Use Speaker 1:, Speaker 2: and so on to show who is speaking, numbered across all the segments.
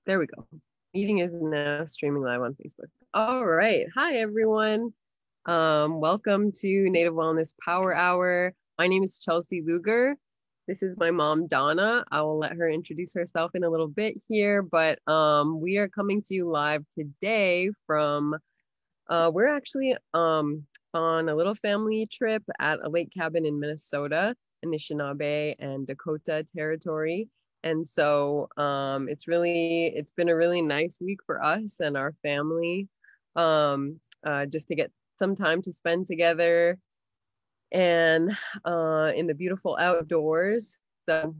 Speaker 1: There we go. Meeting is now streaming live on Facebook. All right. Hi, everyone. Welcome to Native Wellness Power Hour. My name is Chelsey Luger. This is my mom, Donna. I will let her introduce herself in a little bit here, but we are coming to you live today from, we're actually on a little family trip at a lake cabin in Minnesota, Anishinaabe and Dakota territory. And so it's been a really nice week for us and our family, just to get some time to spend together and in the beautiful outdoors. So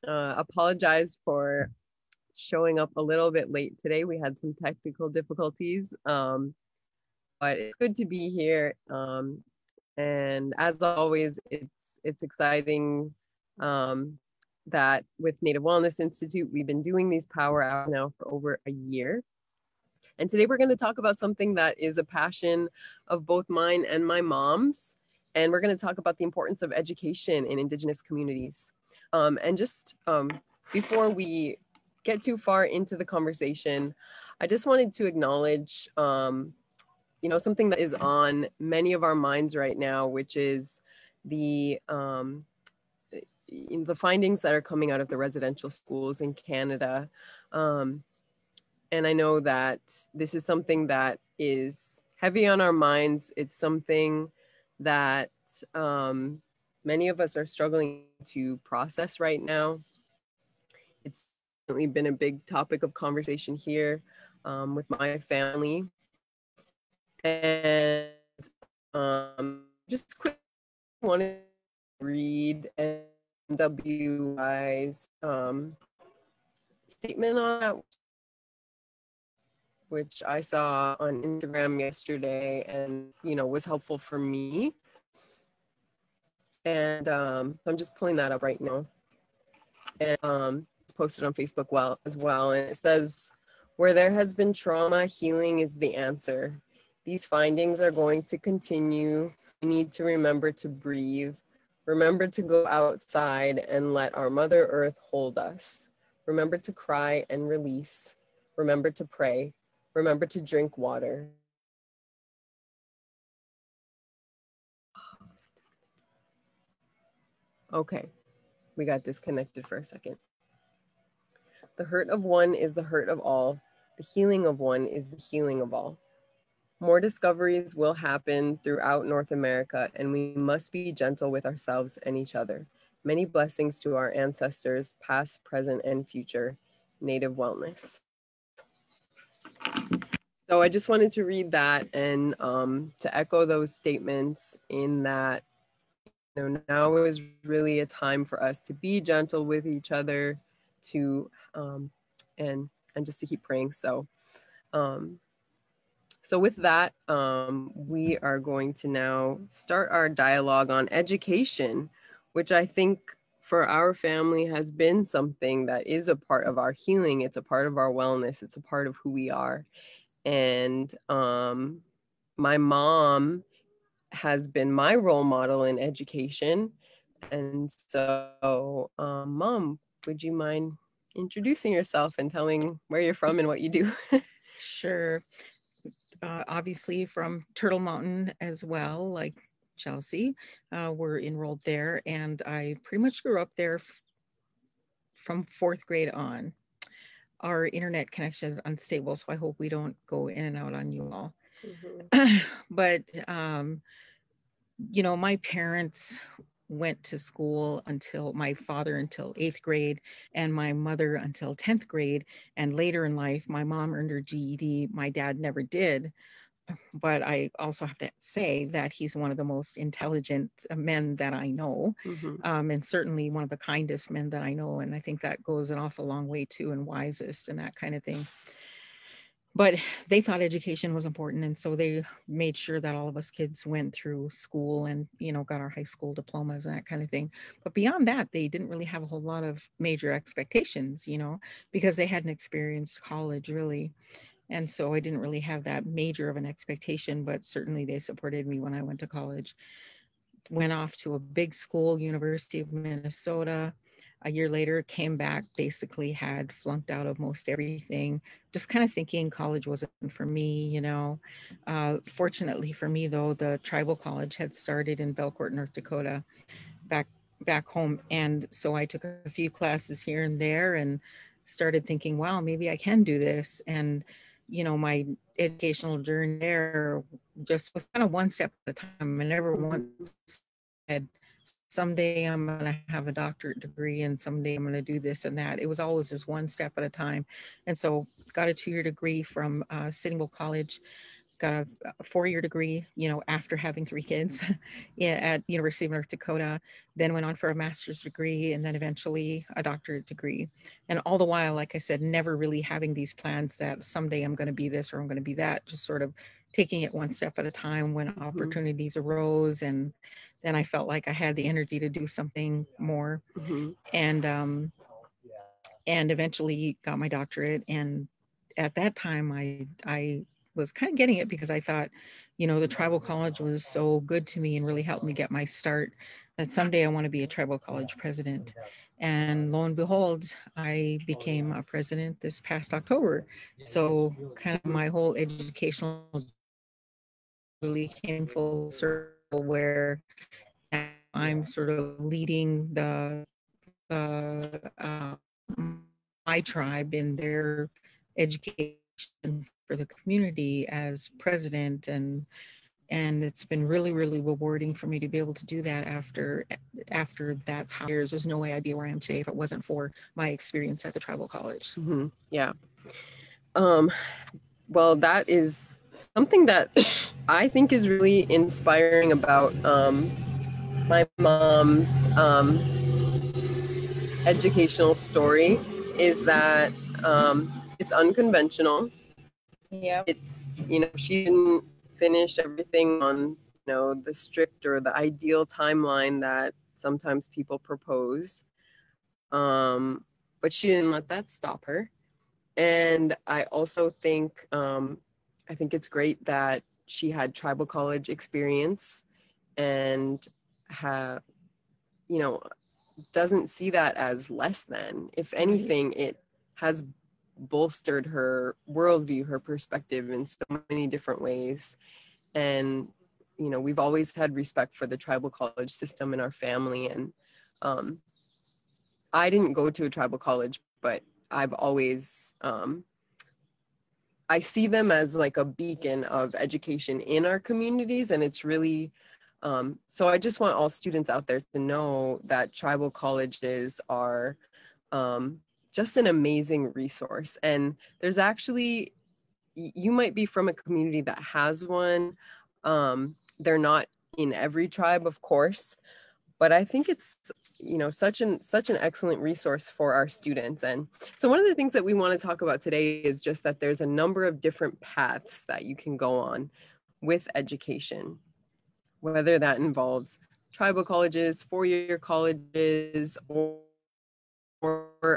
Speaker 1: apologize for showing up a little bit late today. We had some technical difficulties, but it's good to be here. And as always, it's exciting that with Native Wellness Institute, we've been doing these power hours now for over a year. And today we're going to talk about something that is a passion of both mine and my mom's. And we're going to talk about the importance of education in Indigenous communities. And just before we get too far into the conversation, I just wanted to acknowledge, something that is on many of our minds right now, which is the findings that are coming out of the residential schools in Canada. And I know that this is something that is heavy on our minds. It's something that many of us are struggling to process right now. It's definitely been a big topic of conversation here with my family. And just quickly wanted to read NWI's statement on that, which I saw on Instagram yesterday and, was helpful for me. And so I'm just pulling that up right now. And it's posted on Facebook as well. And it says, where there has been trauma, healing is the answer. These findings are going to continue. We need to remember to breathe. Remember to go outside and let our Mother Earth hold us. Remember to cry and release. Remember to pray. Remember to drink water. Okay, we got disconnected for a second. The hurt of one is the hurt of all. The healing of one is the healing of all. More discoveries will happen throughout North America, and we must be gentle with ourselves and each other. Many blessings to our ancestors, past, present, and future. Native Wellness. So I just wanted to read that and to echo those statements in that, now is really a time for us to be gentle with each other, to and just to keep praying. So with that, we are going to now start our dialogue on education, which I think for our family has been something that is a part of our healing. It's a part of our wellness. It's a part of who we are. And my mom has been my role model in education. And so, Mom, would you mind introducing yourself and telling where you're from and what you do?
Speaker 2: Sure. Obviously from Turtle Mountain as well, like Chelsey. We're enrolled there, and I pretty much grew up there from 4th grade on. Our internet connection is unstable, so I hope we don't go in and out on you all. Mm-hmm. But, my parents went to school until my father until 8th grade and my mother until 10th grade. And later in life, my mom earned her GED. My dad never did. But I also have to say that he's one of the most intelligent men that I know, mm-hmm. And certainly one of the kindest men that I know. And I think that goes an awful long way too, and wisest and that kind of thing. But they thought education was important. And so they made sure that all of us kids went through school and, got our high school diplomas and that kind of thing. But beyond that, they didn't really have a whole lot of major expectations, because they hadn't experienced college really. And so I didn't really have that major of an expectation, but certainly they supported me when I went to college. Went off to a big school, University of Minnesota. A year later, came back, basically had flunked out of most everything, just kind of thinking college wasn't for me, you know. Fortunately for me, though, the tribal college had started in Belcourt, North Dakota, back back home. And so I took a few classes here and there and started thinking, wow, maybe I can do this. And, you know, my educational journey there just was kind of one step at a time. I never once said, someday I'm going to have a doctorate degree and someday I'm going to do this and that. It was always just one step at a time. And so got a 2-year degree from Sitting Bull College, got a 4-year degree, you know, after having 3 kids at University of North Dakota, then went on for a master's degree and then eventually a doctorate degree. And all the while, like I said, never really having these plans that someday I'm going to be this or I'm going to be that, just sort of taking it one step at a time when opportunities arose. And then I felt like I had the energy to do something more. And eventually got my doctorate. And at that time, I was kind of getting it because I thought, you know, the tribal college was so good to me and really helped me get my start that someday I want to be a tribal college president. And lo and behold, I became a president this past October. So kind of my whole educational really came full circle where I'm sort of leading uh, my tribe in their education for the community as president. And it's been really, really rewarding for me to be able to do that after that's how years. There's no way I'd be where I am today if it wasn't for my experience at the tribal college.
Speaker 1: Yeah. Well, that is something that I think is really inspiring about my mom's educational story is that it's unconventional.
Speaker 2: Yeah.
Speaker 1: It's, you know, she didn't finish everything on, you know, the strict or the ideal timeline that sometimes people propose. But she didn't let that stop her. And I also think I think it's great that she had tribal college experience and have, you know, doesn't see that as less than. If anything, it has bolstered her worldview, her perspective in so many different ways. And, you know, we've always had respect for the tribal college system in our family. And I didn't go to a tribal college, but I've always, I see them as like a beacon of education in our communities. And it's really, so I just want all students out there to know that tribal colleges are just an amazing resource. And there's actually, you might be from a community that has one. They're not in every tribe, of course, but I think it's, you know, such an excellent resource for our students. And so one of the things that we want to talk about today is just that there's a number of different paths that you can go on with education, whether that involves tribal colleges, 4-year colleges, or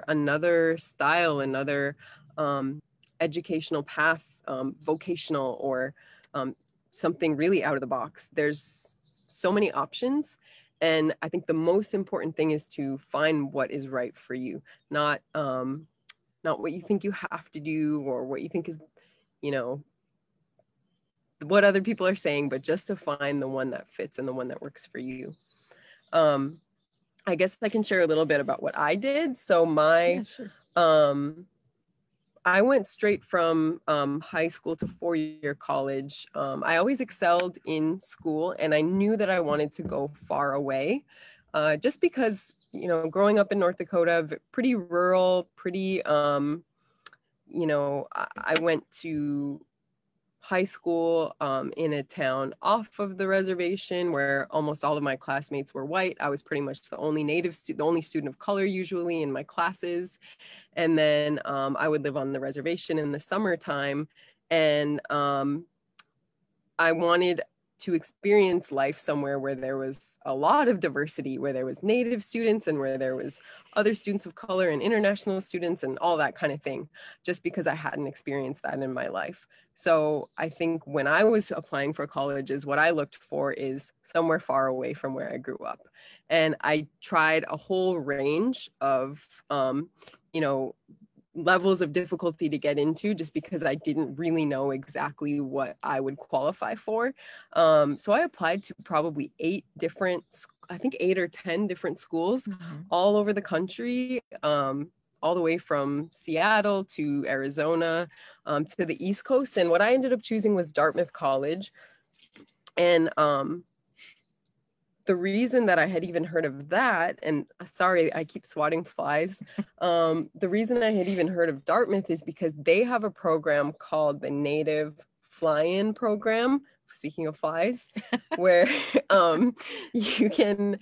Speaker 1: another style, another educational path, vocational, or something really out of the box. There's so many options. And I think the most important thing is to find what is right for you, not what you think you have to do or what you think is, you know, what other people are saying, but just to find the one that fits and the one that works for you. I guess I can share a little bit about what I did. So I went straight from high school to 4-year college. I always excelled in school, and I knew that I wanted to go far away, just because, you know, growing up in North Dakota, pretty rural, pretty, you know, I went to high school in a town off of the reservation where almost all of my classmates were white. I was pretty much the only the only student of color usually in my classes. And then I would live on the reservation in the summertime. And I wanted to experience life somewhere where there was a lot of diversity, where there was Native students and where there was other students of color and international students and all that kind of thing, just because I hadn't experienced that in my life. So I think when I was applying for colleges, what I looked for is somewhere far away from where I grew up. And I tried a whole range of, levels of difficulty to get into, just because I didn't really know exactly what I would qualify for. So I applied to probably 8 or 10 different schools all over the country, all the way from Seattle to Arizona, to the East Coast. And what I ended up choosing was Dartmouth College. And the reason that I had even heard of that, and sorry, I keep swatting flies. The reason I had even heard of Dartmouth is because they have a program called the Native Fly-In Program, speaking of flies, where you can,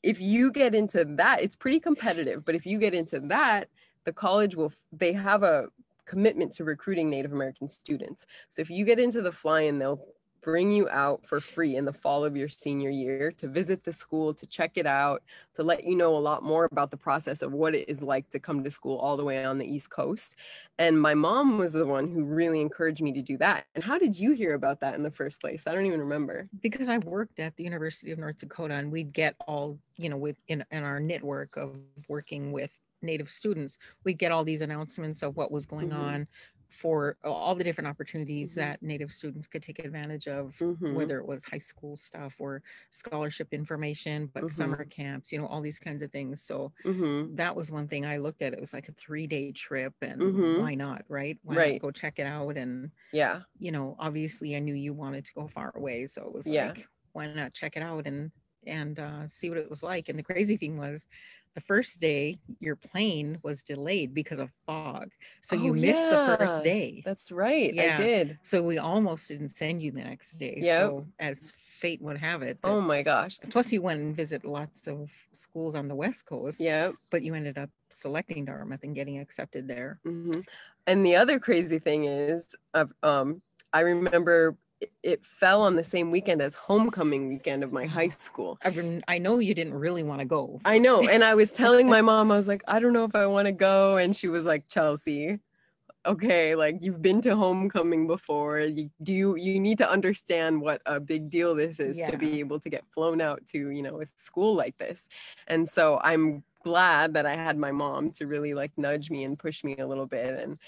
Speaker 1: if you get into that, it's pretty competitive, but if you get into that, the college they have a commitment to recruiting Native American students. So if you get into the fly-in, they'll bring you out for free in the fall of your senior year to visit the school, to check it out, to let you know a lot more about the process of what it is like to come to school all the way on the East Coast. And my mom was the one who really encouraged me to do that. And how did you hear about that in the first place? I don't even remember.
Speaker 2: Because I worked at the University of North Dakota, and we'd get all, in our network of working with Native students, we'd get all these announcements of what was going on for all the different opportunities that Native students could take advantage of, whether it was high school stuff or scholarship information, but summer camps, all these kinds of things. So that was one thing I looked at. It was like a 3-day trip, and why not, right? Why not go check it out? And obviously I knew you wanted to go far away. So it was like, why not check it out and see what it was like? And the crazy thing was, the first day your plane was delayed because of fog. So you missed the first day.
Speaker 1: That's right. I did.
Speaker 2: So we almost didn't send you the next day. So as fate would have it.
Speaker 1: Oh my gosh.
Speaker 2: Plus you went and visit lots of schools on the West Coast. But you ended up selecting Dartmouth and getting accepted there.
Speaker 1: And the other crazy thing is, I remember it fell on the same weekend as homecoming weekend of my high school.
Speaker 2: I know you didn't really want to go.
Speaker 1: I know. And I was telling my mom, I was like, I don't know if I want to go. And she was like, Chelsey, okay, like, you've been to homecoming before. You need to understand what a big deal this is to be able to get flown out to, a school like this. And so I'm glad that I had my mom to really like nudge me and push me a little bit, and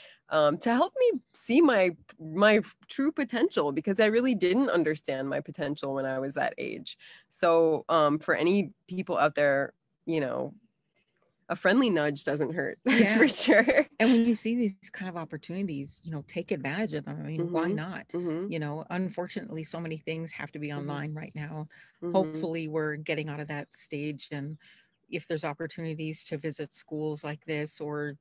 Speaker 1: to help me see my true potential, because I really didn't understand my potential when I was that age. So for any people out there, a friendly nudge doesn't hurt. That's for sure.
Speaker 2: And when you see these kind of opportunities, take advantage of them. I mean, why not? Unfortunately, so many things have to be online right now. Hopefully we're getting out of that stage, and if there's opportunities to visit schools like this, or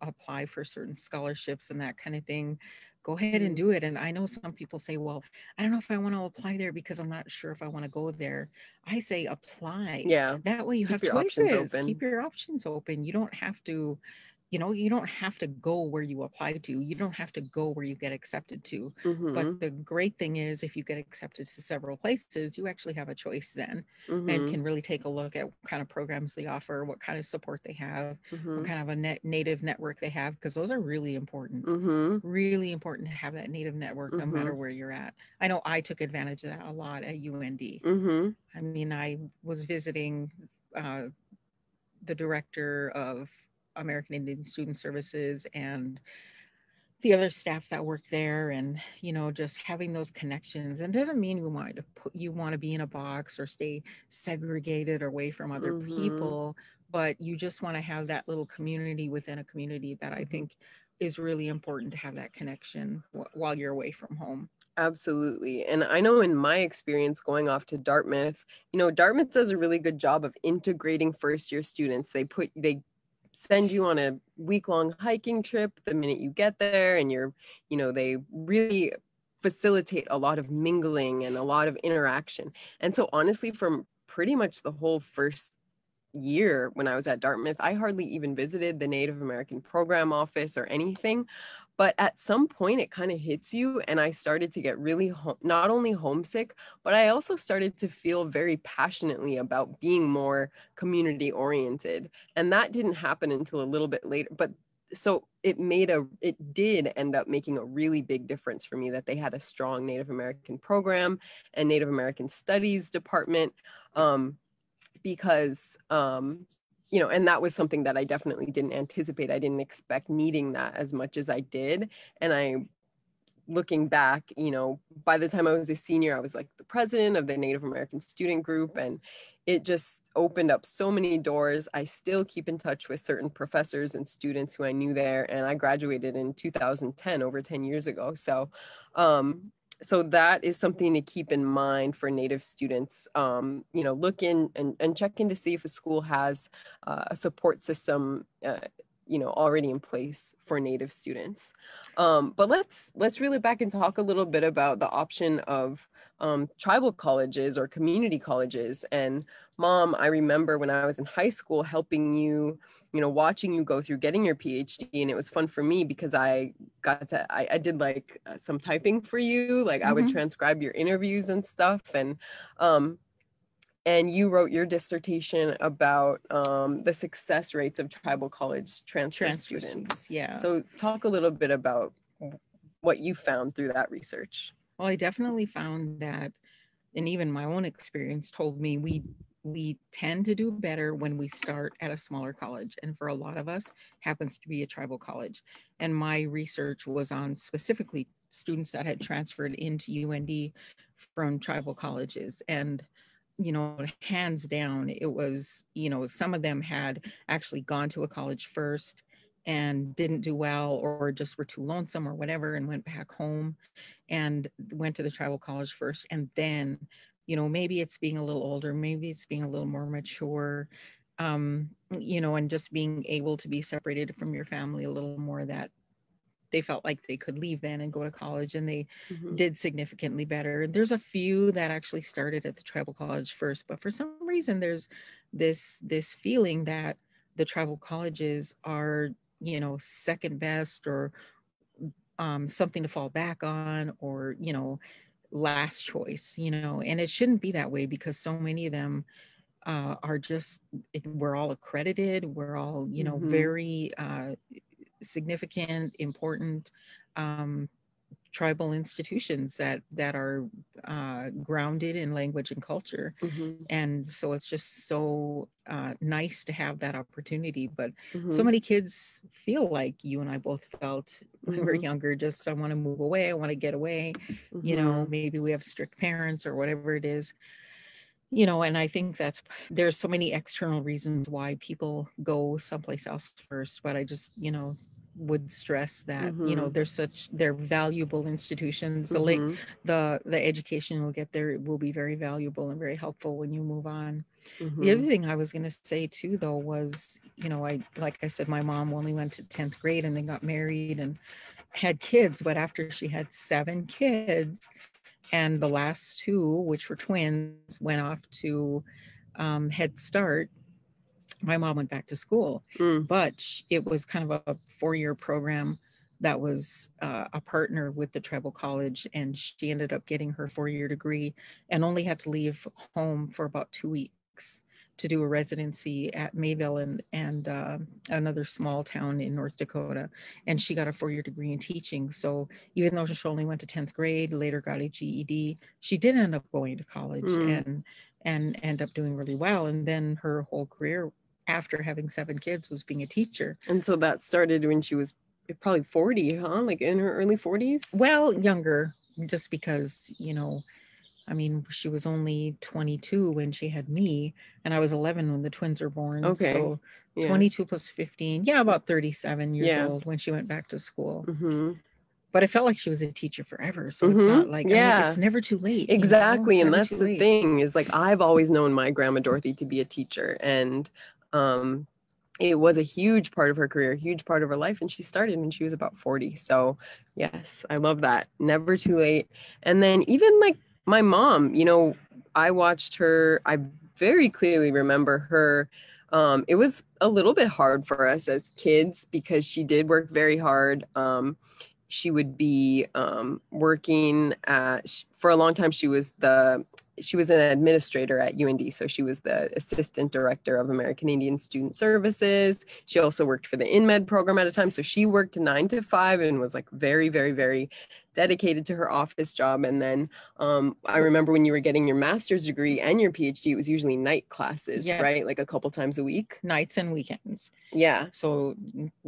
Speaker 2: apply for certain scholarships and that kind of thing, go ahead and do it. And I know some people say, well, I don't know if I want to apply there because I'm not sure if I want to go there. I say apply. That way you have choices. Keep your options open. You don't have to you don't have to go where you apply to. You don't have to go where you get accepted to. But the great thing is, if you get accepted to several places, you actually have a choice then, and can really take a look at what kind of programs they offer, what kind of support they have, what kind of a Native network they have, because those are really important. Really important to have that Native network, no matter where you're at. I know I took advantage of that a lot at UND. I mean, I was visiting the director of American Indian Student Services and the other staff that work there, and just having those connections. And it doesn't mean you want to be in a box or stay segregated or away from other people, but you just want to have that little community within a community that I think is really important, to have that connection while you're away from home.
Speaker 1: Absolutely. And I know in my experience going off to Dartmouth, Dartmouth does a really good job of integrating first-year students. They send you on a week-long hiking trip the minute you get there, and they really facilitate a lot of mingling and a lot of interaction. And so honestly, from pretty much the whole first year when I was at Dartmouth, I hardly even visited the Native American program office or anything. But at some point, it kind of hits you. And I started to get really not only homesick, but I also started to feel very passionately about being more community oriented. And that didn't happen until a little bit later. But so it did end up making a really big difference for me that they had a strong Native American program and Native American Studies department. Because and that was something that I definitely didn't anticipate. I didn't expect needing that as much as I did. And looking back, by the time I was a senior, I was like the president of the Native American student group, and it just opened up so many doors. I still keep in touch with certain professors and students who I knew there, and I graduated in 2010, over 10 years ago. So that is something to keep in mind for Native students. Look in and check in to see if a school has a support system, already in place for Native students. But let's really back and talk a little bit about the option of tribal colleges or community colleges. And Mom, I remember when I was in high school helping you, watching you go through getting your PhD, and it was fun for me because I did like some typing for you, like I would transcribe your interviews and stuff, and you wrote your dissertation about the success rates of tribal college transfer students.
Speaker 2: Yeah.
Speaker 1: So talk a little bit about what you found through that research.
Speaker 2: Well, I definitely found that, and even my own experience told me we tend to do better when we start at a smaller college. And for a lot of us, happens to be a tribal college. And my research was on specifically students that had transferred into UND from tribal colleges. And hands down, it was, some of them had actually gone to a college first and didn't do well, or just were too lonesome or whatever, and went back home and went to the tribal college first. And then, maybe it's being a little older, maybe it's being a little more mature, and just being able to be separated from your family a little more, that they felt like they could leave then and go to college, and they did significantly better. There's a few that actually started at the tribal college first, but for some reason there's this feeling that the tribal colleges are, second best, or something to fall back on, or, last choice, and it shouldn't be that way, because so many of them are just, we're all accredited, we're all, very significant, important tribal institutions that are grounded in language and culture. And so it's just so nice to have that opportunity. But so many kids feel like you and I both felt when we were younger, just I want to move away, I want to get away, maybe we have strict parents or whatever it is. And I think there's so many external reasons why people go someplace else first, but I just, would stress that, they're valuable institutions. The education you'll get there will be very valuable and very helpful when you move on. The other thing I was going to say too, though, was, like I said, my mom only went to 10th grade and then got married and had kids, but after she had 7 kids, and the last 2, which were twins, went off to Head Start, my mom went back to school. But it was kind of a 4-year program that was a partner with the tribal college, and she ended up getting her 4-year degree and only had to leave home for about 2 weeks to do a residency at Mayville and another small town in North Dakota. And she got a 4-year degree in teaching. So even though she only went to 10th grade, later got a GED, she did end up going to college and end up doing really well. And then her whole career after having 7 kids was being a teacher.
Speaker 1: And so that started when she was probably 40, huh? Like in her early 40s?
Speaker 2: Well, younger, just because, she was only 22 when she had me, and I was 11 when the twins were born.
Speaker 1: Okay.
Speaker 2: So 22 plus 15, about 37 years old when she went back to school. But I felt like she was a teacher forever. So it's not like, it's never too late.
Speaker 1: Exactly. And that's the thing, is like, I've always known my grandma Dorothy to be a teacher, and it was a huge part of her career, a huge part of her life. And she started when she was about 40. So yes, I love that. Never too late. And then even like my mom, I watched her, I very clearly remember her It was a little bit hard for us as kids because she did work very hard. She would be working for a long time. She was an administrator at UND. So she was the assistant director of American Indian Student Services. She also worked for the InMed program at a time. So she worked 9 to 5 and was like very, very, very dedicated to her office job. And then I remember when you were getting your master's degree and your PhD, it was usually night classes, right? Like a couple times a week.
Speaker 2: Nights and weekends.
Speaker 1: Yeah.
Speaker 2: So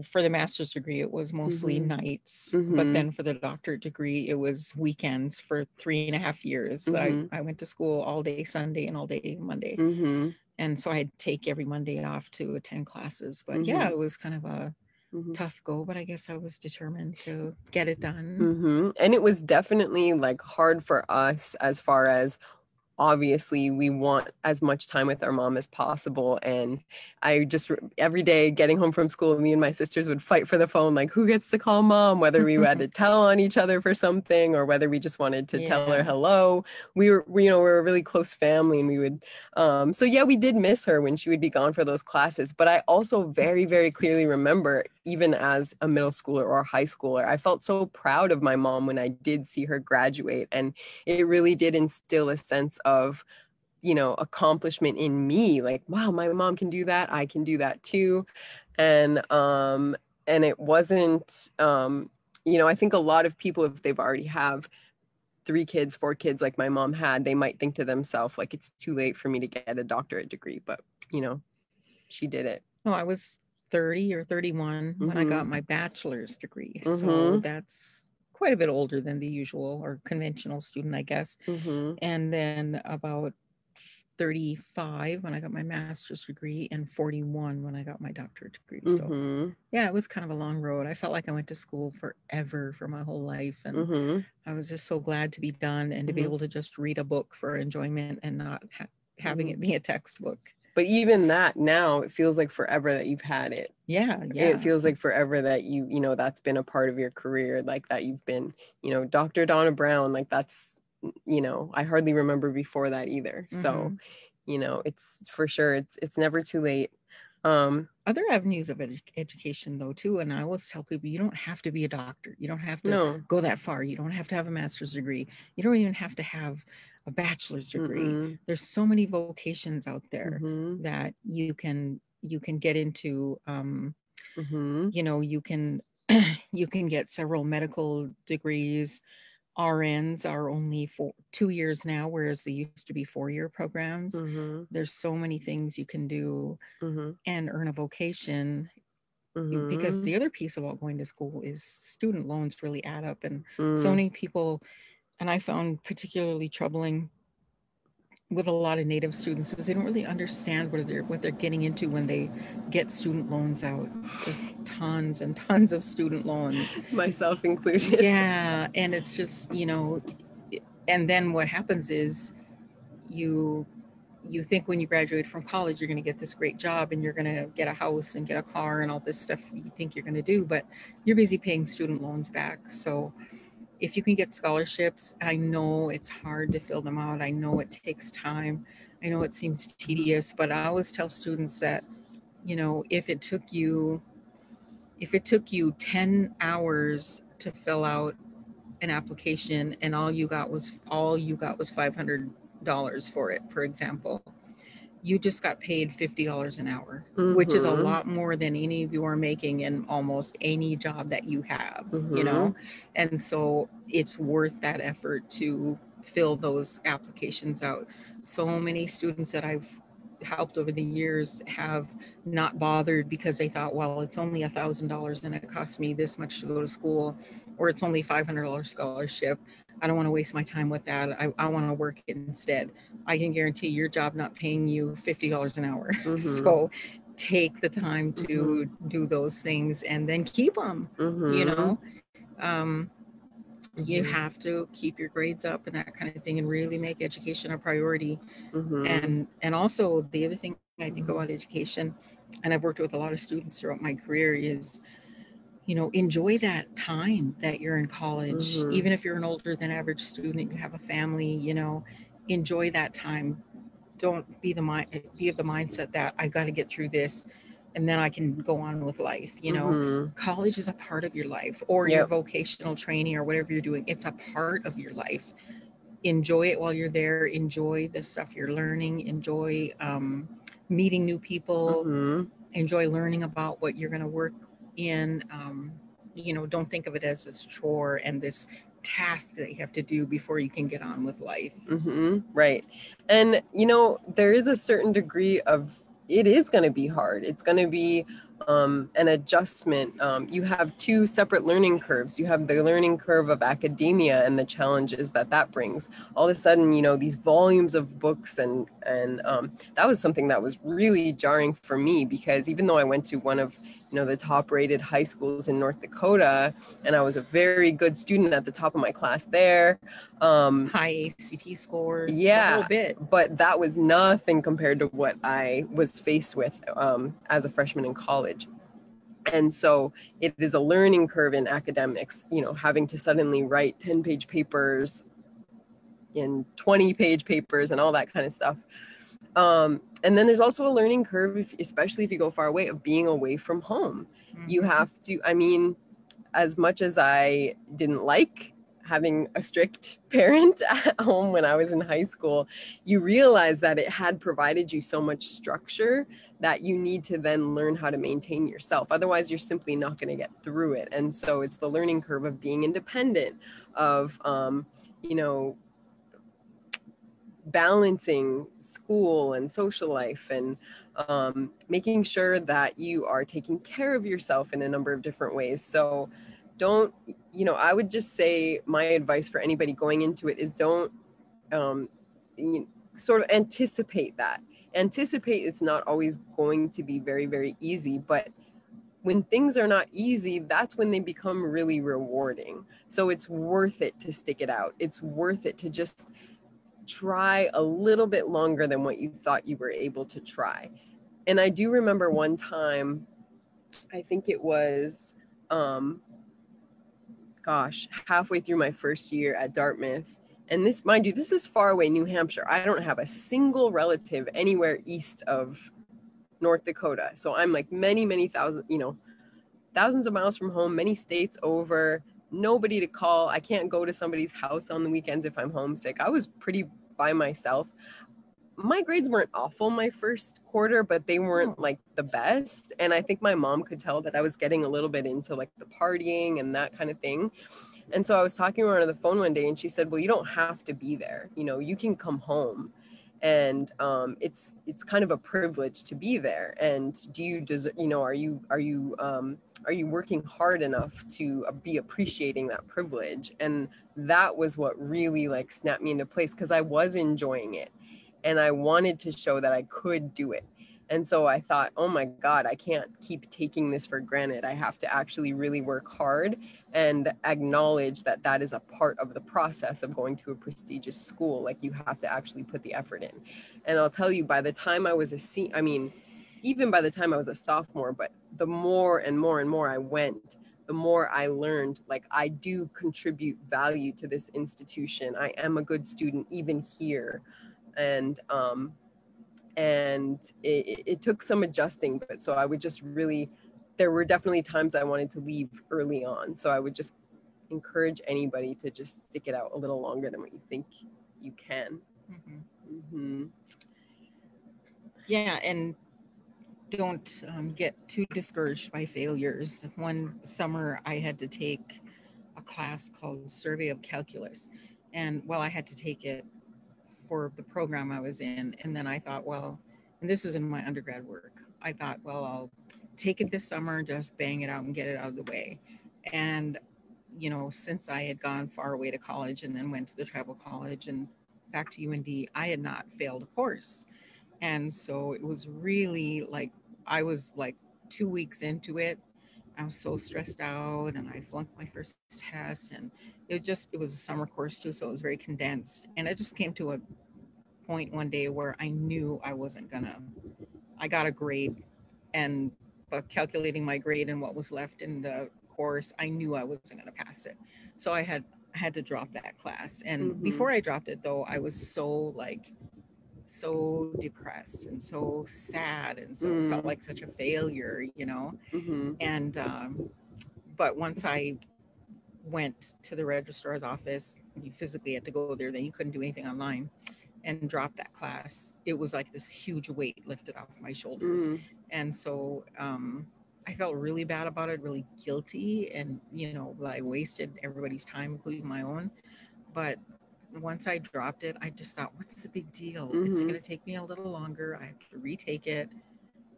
Speaker 2: for the master's degree, it was mostly nights, but then for the doctorate degree, it was weekends for 3.5 years. I went to school all day Sunday and all day Monday. And so I'd take every Monday off to attend classes. But yeah, it was kind of a tough go, but I guess I was determined to get it done.
Speaker 1: And it was definitely like hard for us as far as obviously we want as much time with our mom as possible. And I just every day getting home from school, me and my sisters would fight for the phone, like who gets to call mom, whether we had to tell on each other for something or whether we just wanted to tell her hello. We're a really close family, and we would so yeah, we did miss her when she would be gone for those classes. But I also very, very clearly remember, even as a middle schooler or a high schooler, I felt so proud of my mom when I did see her graduate, and it really did instill a sense of, accomplishment in me. Like, wow, my mom can do that. I can do that too. And it wasn't, I think a lot of people, if they've already have 3 kids, 4 kids like my mom had, they might think to themselves, like, it's too late for me to get a doctorate degree. But, she did it.
Speaker 2: Oh, I was 30 or 31 when I got my bachelor's degree. So that's quite a bit older than the usual or conventional student, I guess. And then about 35 when I got my master's degree, and 41 when I got my doctorate degree. So yeah, it was kind of a long road. I felt like I went to school forever for my whole life, and I was just so glad to be done and to be able to just read a book for enjoyment and not having it be a textbook.
Speaker 1: But even that, now it feels like forever that you've had it.
Speaker 2: Yeah.
Speaker 1: It feels like forever that that's been a part of your career, like that you've been, Dr. Donna Brown, like that's, I hardly remember before that either. So, it's for sure, it's never too late.
Speaker 2: Other avenues of education though too, and I always tell people, you don't have to be a doctor. You don't have to go that far. You don't have to have a master's degree. You don't even have to have a bachelor's degree. There's so many vocations out there that you can get into. You can you can get several medical degrees. RNs are only 2 years now, whereas they used to be 4-year programs. There's so many things you can do and earn a vocation. Because the other piece about going to school is student loans really add up, and so many people, and I found particularly troubling with a lot of Native students, is they don't really understand what they're getting into when they get student loans out. There's tons and tons of student loans,
Speaker 1: myself included.
Speaker 2: Yeah, and it's just, and then what happens is you think when you graduate from college you're going to get this great job and you're going to get a house and get a car and all this stuff you think you're going to do, but you're busy paying student loans back. So if you can get scholarships, I know it's hard to fill them out. I know it takes time. I know it seems tedious, but I always tell students that, if it took you 10 hours to fill out an application and all you got was $500 for it, for example, you just got paid $50 an hour, which is a lot more than any of you are making in almost any job that you have, and so it's worth that effort to fill those applications out. So many students that I've helped over the years have not bothered because they thought, well, it's only $1,000 and it costs me this much to go to school, or it's only $500 scholarship. I don't want to waste my time with that. I want to work instead. I can guarantee your job not paying you $50 an hour. So take the time to do those things and then keep them, you have to keep your grades up and that kind of thing and really make education a priority. And also the other thing I think about education, and I've worked with a lot of students throughout my career, is enjoy that time that you're in college. Even if you're an older than average student, you have a family, enjoy that time. don't be of the mindset that I got to get through this and then I can go on with life. College is a part of your life, or your vocational training or whatever you're doing. It's a part of your life. Enjoy it while you're there. Enjoy the stuff you're learning. Enjoy meeting new people. Enjoy learning about what you're going to work in. Don't think of it as this chore and this task that you have to do before you can get on with life.
Speaker 1: Right. And, there is a certain degree of, it is going to be hard. It's going to be an adjustment. You have two separate learning curves. You have the learning curve of academia and the challenges that brings. All of a sudden, these volumes of books and that was something that was really jarring for me, because even though I went to one of the top rated high schools in North Dakota, and I was a very good student at the top of my class there.
Speaker 2: High ACT score.
Speaker 1: Yeah,
Speaker 2: the whole bit.
Speaker 1: But that was nothing compared to what I was faced with as a freshman in college. And so it is a learning curve in academics, having to suddenly write 10-page papers in 20-page papers and all that kind of stuff. And then there's also a learning curve, especially if you go far away, of being away from home. You have to, as much as I didn't like having a strict parent at home when I was in high school, you realize that it had provided you so much structure that you need to then learn how to maintain yourself. Otherwise, you're simply not going to get through it. And so it's the learning curve of being independent, of, balancing school and social life, and making sure that you are taking care of yourself in a number of different ways. So don't, I would just say my advice for anybody going into it is don't sort of anticipate that. Anticipate it's not always going to be very, very easy, but when things are not easy, that's when they become really rewarding. So it's worth it to stick it out. It's worth it to just try a little bit longer than what you thought you were able to try. And I do remember one time, I think it was, halfway through my first year at Dartmouth. And this, mind you, this is far away, New Hampshire. I don't have a single relative anywhere east of North Dakota. So I'm like many thousands of miles from home, many states over. Nobody to call. I can't go to somebody's house on the weekends if I'm homesick. I was pretty by myself. My grades weren't awful my first quarter, but they weren't like the best. And I think my mom could tell that I was getting a little bit into like the partying and that kind of thing. And so I was talking to her on the phone one day, and she said, well, you don't have to be there. You can come home. And it's kind of a privilege to be there. And do you deserve, are you working hard enough to be appreciating that privilege? And that was what really like snapped me into place, because I was enjoying it and I wanted to show that I could do it. And so I thought, oh my God, I can't keep taking this for granted. I have to actually really work hard and acknowledge that that is a part of the process of going to a prestigious school. Like, you have to actually put the effort in. And I'll tell you, by the time I was even by the time I was a sophomore, but the more and more and more I went, the more I learned, like, I do contribute value to this institution. I am a good student even here. And it took some adjusting, but so I would just really, there were definitely times I wanted to leave early on. So I would just encourage anybody to just stick it out a little longer than what you think you can.
Speaker 2: Yeah, and don't get too discouraged by failures. One summer I had to take a class called Survey of Calculus, and I had to take it for the program I was in. And then I thought, and this is in my undergrad work, I thought, I'll take it this summer, just bang it out and get it out of the way. And, since I had gone far away to college and then went to the tribal college and back to UND, I had not failed a course. And so it was really like, I was like 2 weeks into it. I was so stressed out, and I flunked my first test, and it was a summer course too. So it was very condensed. And it just came to a point one day where I knew I got a grade, but calculating my grade and what was left in the course, I knew I wasn't going to pass it. So I had to drop that class. And before I dropped it though, I was so so depressed and so sad, and so felt like such a failure, you know. And but once I went to the registrar's office, you physically had to go there, then you couldn't do anything online, and dropped that class, it was like this huge weight lifted off my shoulders. And so I felt really bad about it, really guilty, and you know, I wasted everybody's time, including my own. But once I dropped it, I just thought, what's the big deal? It's going to take me a little longer. I have to retake it.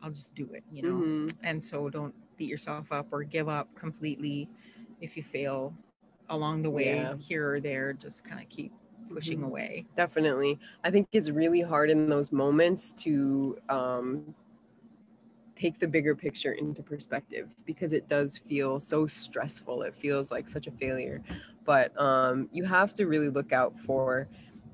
Speaker 2: I'll just do it, you know? And so don't beat yourself up or give up completely if you fail along the way, here or there. Just kind of keep pushing away.
Speaker 1: Definitely. I think it's really hard in those moments to take the bigger picture into perspective, because it does feel so stressful. It feels like such a failure. But you have to really look out for,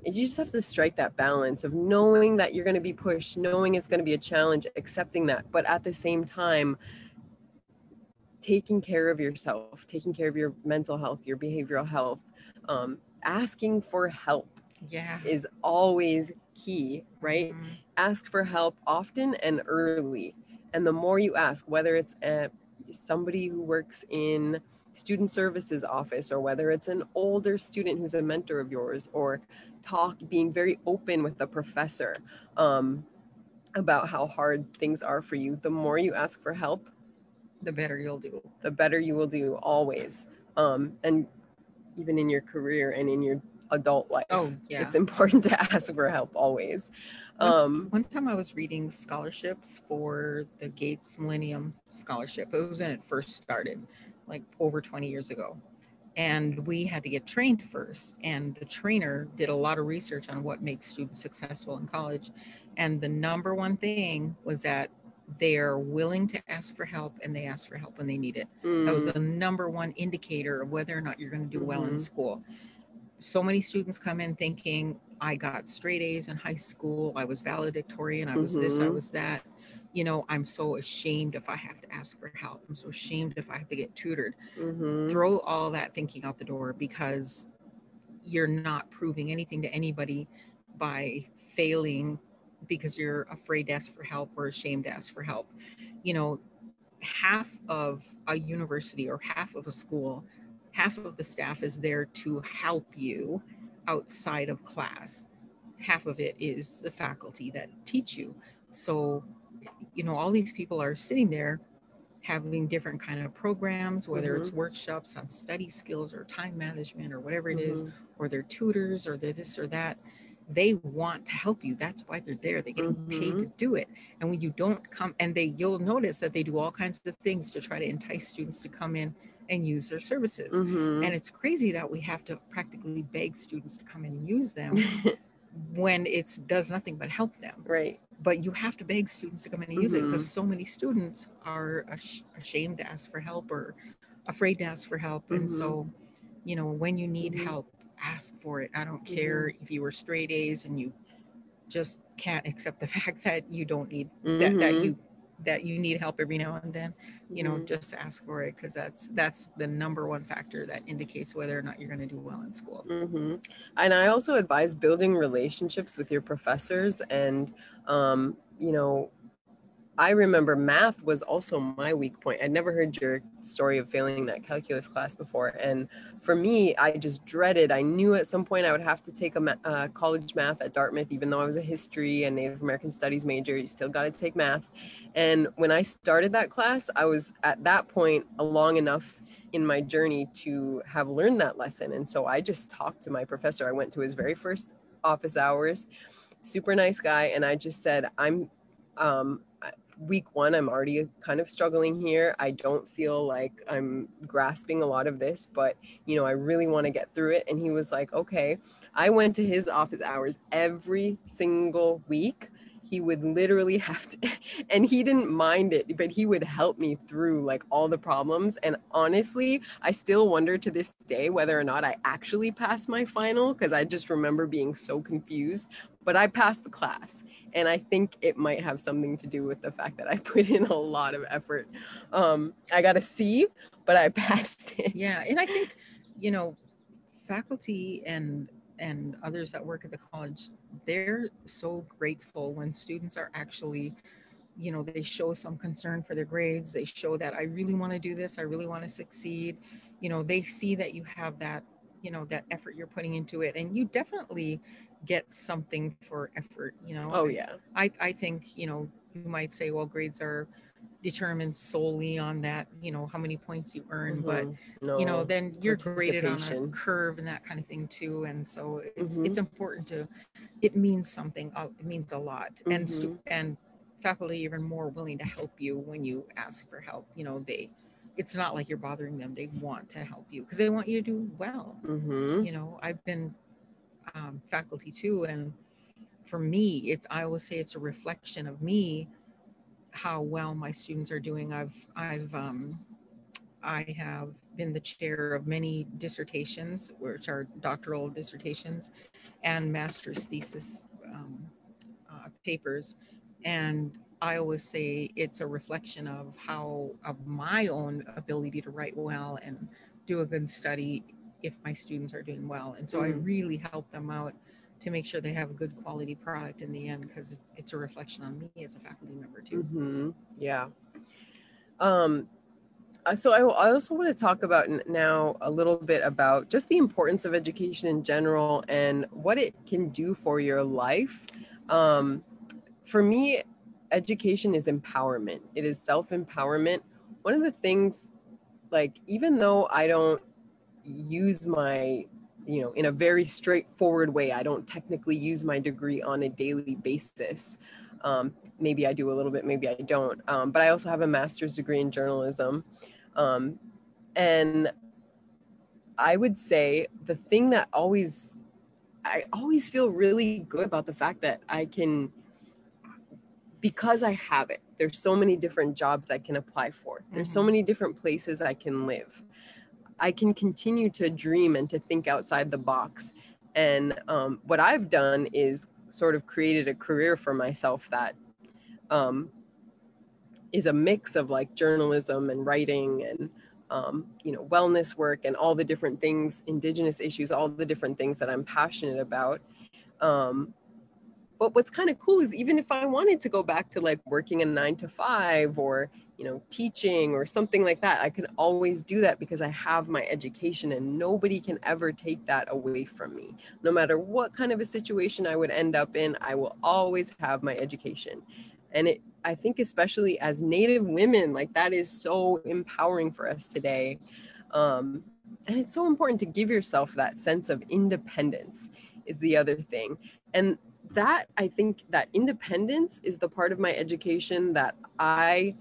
Speaker 1: you just have to strike that balance of knowing that you're going to be pushed, knowing it's going to be a challenge, accepting that, but at the same time, taking care of yourself, taking care of your mental health, your behavioral health, asking for help is always key, right? Ask for help often and early. And the more you ask, whether it's somebody who works in student services office, or whether it's an older student who's a mentor of yours, or being very open with the professor about how hard things are for you, the more you ask for help,
Speaker 2: the better you'll do.
Speaker 1: The better you will do, always. And even in your career and in your adult life, it's important to ask for help always.
Speaker 2: One time I was reading scholarships for the Gates Millennium Scholarship. It was when it first started, like over 20 years ago. And we had to get trained first. And the trainer did a lot of research on what makes students successful in college. And the number one thing was that they are willing to ask for help, and they ask for help when they need it. That was the number one indicator of whether or not you're going to do well in school. So many students come in thinking, I got straight A's in high school, I was valedictorian, I was this, I was that. You know, I'm so ashamed if I have to ask for help. I'm so ashamed if I have to get tutored. Throw all that thinking out the door, because you're not proving anything to anybody by failing because you're afraid to ask for help or ashamed to ask for help. You know, half of a university or half of a school, half of the staff is there to help you outside of class. Half of it is the faculty that teach you. So, you know, all these people are sitting there having different kind of programs, whether it's workshops on study skills or time management or whatever it is, or they're tutors or they're this or that. They want to help you. That's why they're there. They're getting paid to do it. And when you don't come, and you'll notice that they do all kinds of things to try to entice students to come in and use their services. And it's crazy that we have to practically beg students to come in and use them when it does nothing but help them.
Speaker 1: Right.
Speaker 2: But you have to beg students to come in and use it, because so many students are ashamed to ask for help or afraid to ask for help. And so, you know, when you need help, ask for it. I don't care if you were straight A's and you just can't accept the fact that you don't need that you need help every now and then. You know, just ask for it, because that's the number one factor that indicates whether or not you're going to do well in school.
Speaker 1: And I also advise building relationships with your professors. And you know, I remember math was also my weak point. I'd never heard your story of failing that calculus class before. And for me, I just dreaded, I knew at some point I would have to take a college math at Dartmouth, even though I was a history and Native American studies major, you still got to take math. And when I started that class, I was at that point long enough in my journey to have learned that lesson. And so I just talked to my professor. I went to his very first office hours, super nice guy. And I just said, week one, I'm already kind of struggling here. I don't feel like I'm grasping a lot of this, but you know, I really want to get through it. And he was like, okay. I went to his office hours every single week. He would literally have to, and he didn't mind it, but he would help me through like all the problems. And honestly, I still wonder to this day whether or not I actually passed my final, because I just remember being so confused. But I passed the class, and I think it might have something to do with the fact that I put in a lot of effort. I got a C, but I passed it.
Speaker 2: Yeah, and I think, you know, faculty and and others that work at the college, they're so grateful when students are actually, they show some concern for their grades. They show that I really want to do this. I really want to succeed. They see that you have that, that effort you're putting into it, and you definitely get something for effort.
Speaker 1: Oh yeah.
Speaker 2: I think, you might say, well, grades are determined solely on that, how many points you earn, but
Speaker 1: No,
Speaker 2: then you're graded on a
Speaker 1: participation.
Speaker 2: curve and that kind of thing too. And so
Speaker 1: Mm-hmm.
Speaker 2: it's important to, it means something. It means a lot.
Speaker 1: Mm-hmm.
Speaker 2: And faculty are even more willing to help you when you ask for help. It's not like you're bothering them. They want to help you because they want you to do well.
Speaker 1: Mm-hmm.
Speaker 2: I've been faculty too, and for me, I always say it's a reflection of me, how well my students are doing. I have been the chair of many dissertations, which are doctoral dissertations and master's thesis papers. And I always say it's a reflection of my own ability to write well and do a good study if my students are doing well. And so I really help them out to make sure they have a good quality product in the end, because it's a reflection on me as a faculty member too.
Speaker 1: Mm-hmm. Yeah. So I also want to talk about now a little bit about just the importance of education in general and what it can do for your life. For me, education is empowerment. It is self-empowerment. One of the things, like, even though I don't use my, in a very straightforward way, I don't technically use my degree on a daily basis. Maybe I do a little bit, maybe I don't. But I also have a master's degree in journalism. And I would say the thing that I always feel really good about the fact that I can, because I have it, there's so many different jobs I can apply for. There's so many different places I can live. I can continue to dream and to think outside the box. And what I've done is sort of created a career for myself that is a mix of like journalism and writing and wellness work and all the different things, Indigenous issues, all the different things that I'm passionate about. But what's kind of cool is even if I wanted to go back to like working a 9 to 5 or, teaching or something like that, I can always do that because I have my education, and nobody can ever take that away from me. No matter what kind of a situation I would end up in, I will always have my education. And I think especially as Native women, like that is so empowering for us today. And it's so important to give yourself that sense of independence is the other thing. And that, I think that independence is the part of my education that I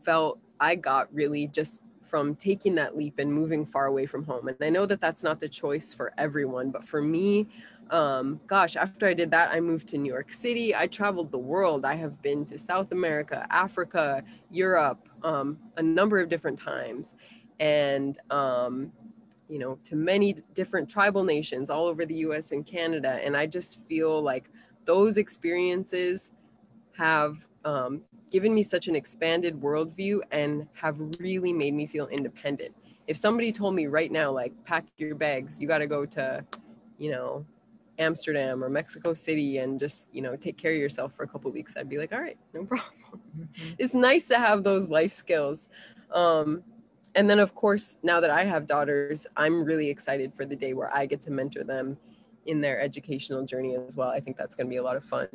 Speaker 1: felt I got really just from taking that leap and moving far away from home. And I know that that's not the choice for everyone, but for me, after I did that, I moved to New York City. I traveled the world. I have been to South America, Africa, Europe, a number of different times. And, to many different tribal nations all over the US and Canada. And I just feel like those experiences have given me such an expanded worldview and have really made me feel independent. If somebody told me right now, like, pack your bags, you got to go to, Amsterdam or Mexico City and just, take care of yourself for a couple of weeks, I'd be like, all right, no problem. It's nice to have those life skills. And then, of course, now that I have daughters, I'm really excited for the day where I get to mentor them in their educational journey as well. I think that's going to be a lot of fun.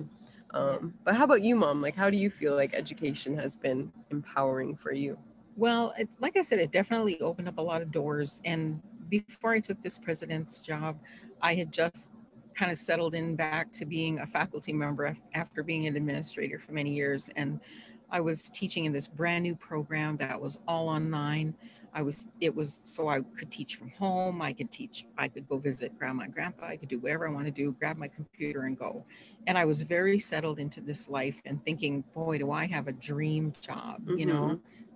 Speaker 1: But how about you, Mom? Like, how do you feel like education has been empowering for you?
Speaker 2: Well, like I said, it definitely opened up a lot of doors. And before I took this president's job, I had just kind of settled in back to being a faculty member after being an administrator for many years. And I was teaching in this brand new program that was all online. It was so I could teach from home. I could go visit grandma and grandpa. I could do whatever I want to do, grab my computer and go. And I was very settled into this life and thinking, boy, do I have a dream job,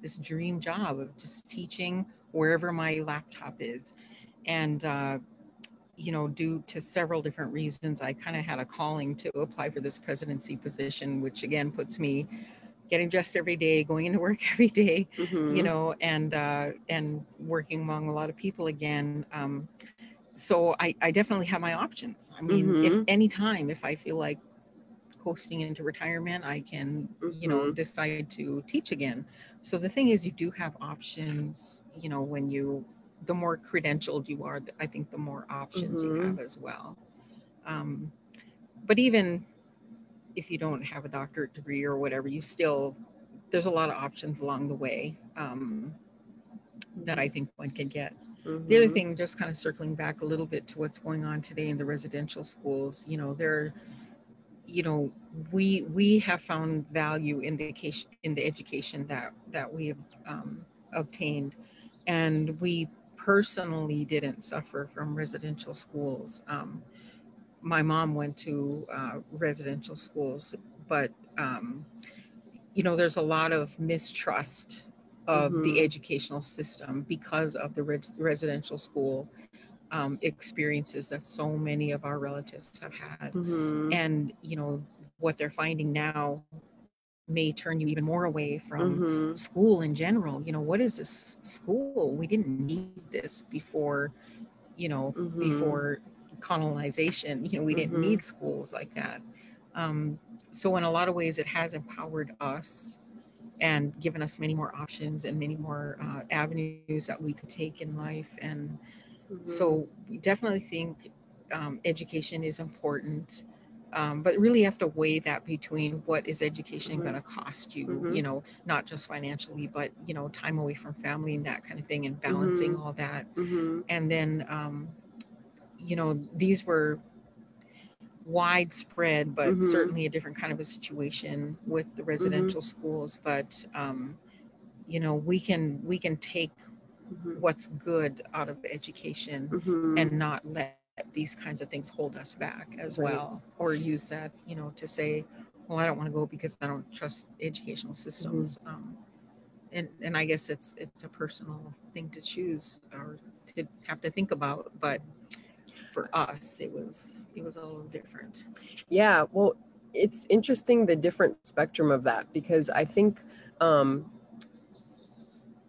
Speaker 2: this dream job of just teaching wherever my laptop is. And, due to several different reasons, I kind of had a calling to apply for this presidency position, which again puts me getting dressed every day, going into work every day, and working among a lot of people again. so I definitely have my options. I mean, if I feel like coasting into retirement, I can, decide to teach again. So the thing is, you do have options, the more credentialed you are, I think the more options you have as well. But even if you don't have a doctorate degree or whatever, there's a lot of options along the way that I think one can get. The other thing, just kind of circling back a little bit to what's going on today in the residential schools, we have found value in the education that we have obtained, and we personally didn't suffer from residential schools. My mom went to residential schools, but there's a lot of mistrust of the educational system because of the residential school experiences that so many of our relatives have had. And what they're finding now may turn you even more away from school in general. What is this school? We didn't need this before, before colonization. We didn't need schools like that. So in a lot of ways, it has empowered us and given us many more options and many more avenues that we could take in life. And so we definitely think education is important, but really you have to weigh that between what is education going to cost you, not just financially, but, time away from family and that kind of thing, and balancing all that. And then, these were widespread, but certainly a different kind of a situation with the residential schools. But, we can take what's good out of education and not let these kinds of things hold us back as well, or use that, to say, well, I don't want to go because I don't trust educational systems. And I guess it's a personal thing to choose or to have to think about, but for us, it was a little different.
Speaker 1: Yeah, well, it's interesting, the different spectrum of that, because I think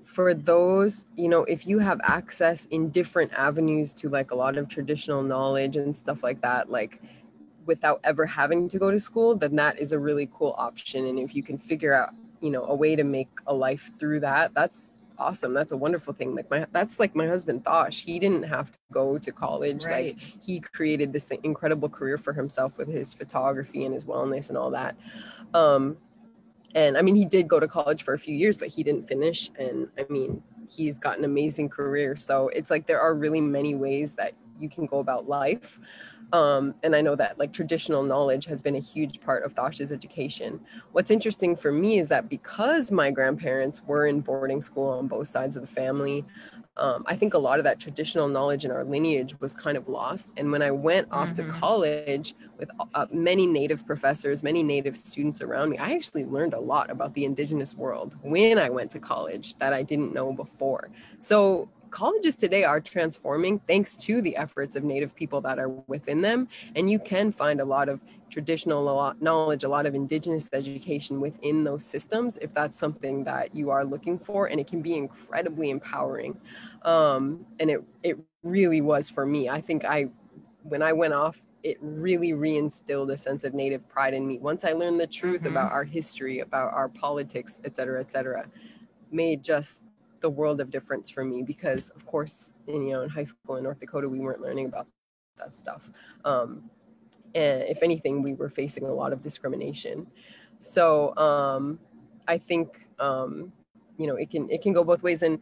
Speaker 1: for those, if you have access in different avenues to like a lot of traditional knowledge and stuff like that, like without ever having to go to school, then that is a really cool option. And if you can figure out, a way to make a life through that, that's awesome. That's a wonderful thing. That's like my husband Thosh. He didn't have to go to college.
Speaker 2: Right.
Speaker 1: Like, he created this incredible career for himself with his photography and his wellness and all that. And I mean, he did go to college for a few years, but he didn't finish. And I mean, he's got an amazing career. So it's like there are really many ways that you can go about life. And I know that like traditional knowledge has been a huge part of Thosh's education. What's interesting for me is that because my grandparents were in boarding school on both sides of the family, I think a lot of that traditional knowledge in our lineage was kind of lost. And when I went off to college with many Native professors, many Native students around me, I actually learned a lot about the Indigenous world when I went to college that I didn't know before. So colleges today are transforming thanks to the efforts of Native people that are within them. And you can find a lot of traditional knowledge, a lot of Indigenous education within those systems, if that's something that you are looking for. And it can be incredibly empowering. And it really was for me. I think when I went off, it really reinstilled a sense of Native pride in me. Once I learned the truth about our history, about our politics, et cetera, made just the world of difference for me, because of course, in high school in North Dakota, we weren't learning about that stuff. And if anything, we were facing a lot of discrimination. So I think, it can go both ways. And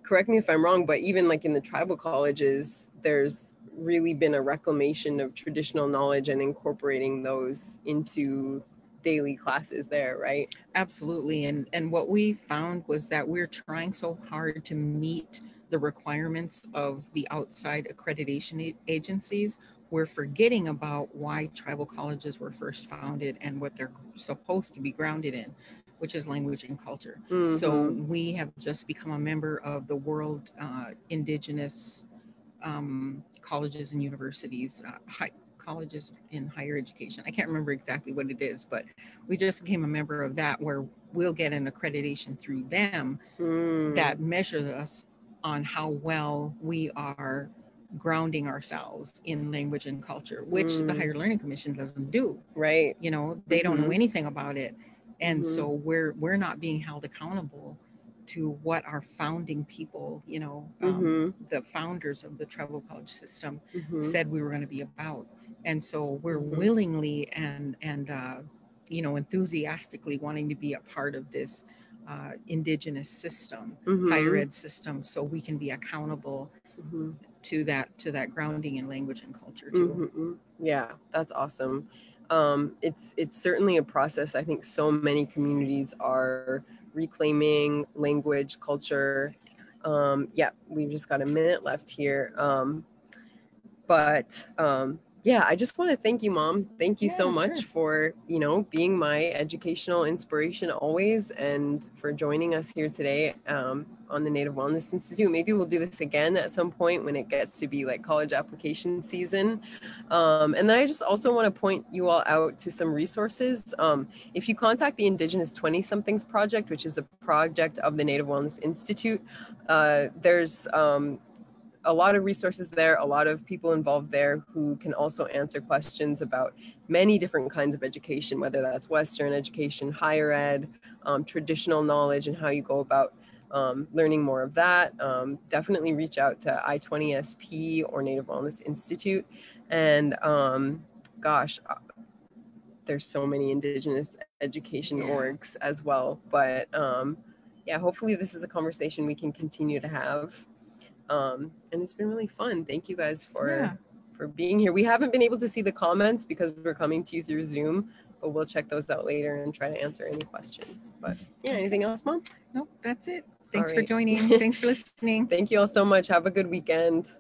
Speaker 1: correct me if I'm wrong, but even like in the tribal colleges, there's really been a reclamation of traditional knowledge and incorporating those into daily classes there, right?
Speaker 2: Absolutely. And what we found was that we're trying so hard to meet the requirements of the outside accreditation agencies. We're forgetting about why tribal colleges were first founded and what they're supposed to be grounded in, which is language and culture. So we have just become a member of the World Indigenous colleges and universities, colleges in higher education. I can't remember exactly what it is, but we just became a member of that, where we'll get an accreditation through them that measures us on how well we are grounding ourselves in language and culture, which the Higher Learning Commission doesn't do.
Speaker 1: Right.
Speaker 2: You know, they don't know anything about it. And so we're not being held accountable to what our founding people, you know, the founders of the tribal college system said we were going to be about. And so we're willingly and you know, enthusiastically wanting to be a part of this Indigenous system, higher ed system, so we can be accountable to that grounding in language and culture too.
Speaker 1: Yeah, that's awesome. It's certainly a process. I think so many communities are reclaiming language, culture. Yeah, we've just got a minute left here. But yeah, I just want to thank you, Mom. Thank you so much for, you know, being my educational inspiration always, and for joining us here today on the Native Wellness Institute. Maybe we'll do this again at some point when it gets to be like college application season. And then I just also want to point you all out to some resources. If you contact the Indigenous 20-somethings project, which is a project of the Native Wellness Institute, there's a lot of resources there, a lot of people involved there who can also answer questions about many different kinds of education, whether that's Western education, higher ed, traditional knowledge, and how you go about learning more of that. Definitely reach out to I-20SP or Native Wellness Institute. And gosh, there's so many Indigenous education orgs as well. But yeah, hopefully this is a conversation we can continue to have. And it's been really fun. Thank you guys for being here. We haven't been able to see the comments because we're coming to you through Zoom, but we'll check those out later and try to answer any questions. But yeah, anything else, Mom?
Speaker 2: Nope, that's it. Thanks for joining. Thanks for listening.
Speaker 1: Thank you all so much. Have a good weekend.